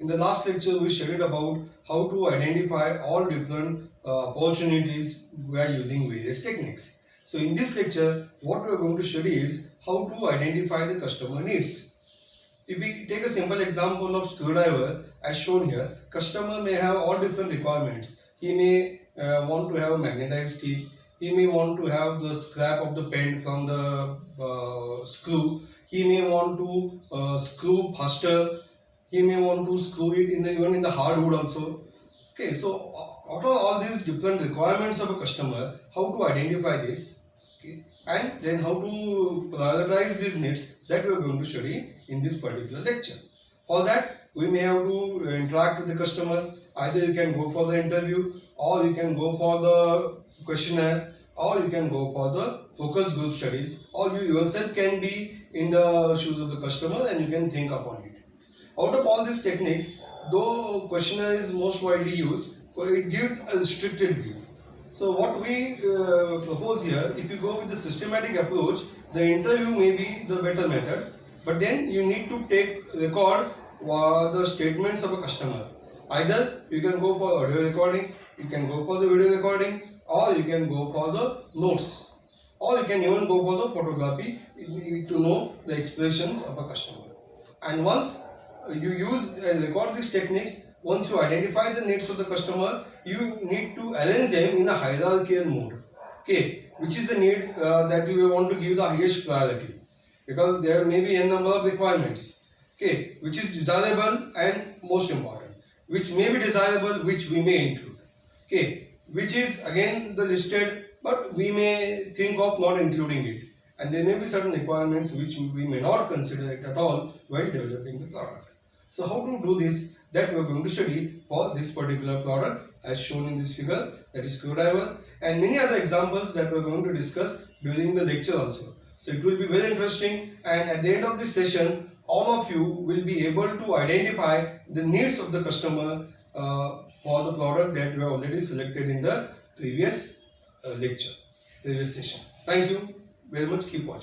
In the last lecture, we studied about how to identify all different opportunities by using various techniques. So in this lecture, what we are going to study is how to identify the customer needs. If we take a simple example of screwdriver as shown here, customer may have all different requirements. He may want to have a magnetized teeth. He may want to have the scrap of the pen from the screw. He may want to screw faster. He may want to screw it even in the hardwood also. Okay, so what are all these different requirements of a customer? How to identify this? Okay, and then how to prioritize these needs, that we are going to study in this particular lecture. For that, we may have to interact with the customer. Either you can go for the interview, or you can go for the questionnaire, or you can go for the focus group studies, or you yourself can be in the shoes of the customer and you can think upon it. Out of all these techniques, though questionnaire is most widely used, it gives a restricted view. So what we propose here, if you go with the systematic approach, the interview may be the better method, but then you need to record the statements of a customer. Either you can go for audio recording, you can go for the video recording, or you can go for the notes, or you can even go for the photography to know the expressions of a customer. And once you use and record these techniques, once you identify the needs of the customer, you need to arrange them in a hierarchical mode. Okay, which is the need that you want to give the highest priority, because there may be a number of requirements. Okay, which is desirable and most important, which may be desirable, which we may include. Okay, which is again the listed, but we may think of not including it. And there may be certain requirements which we may not consider it at all while developing the product. So how to do this, that we are going to study for this particular product as shown in this figure, that is screwdriver, and many other examples that we are going to discuss during the lecture also. So it will be very interesting, and at the end of this session, all of you will be able to identify the needs of the customer for the product that we have already selected in the previous lecture, previous session. Thank you very much. Keep watching.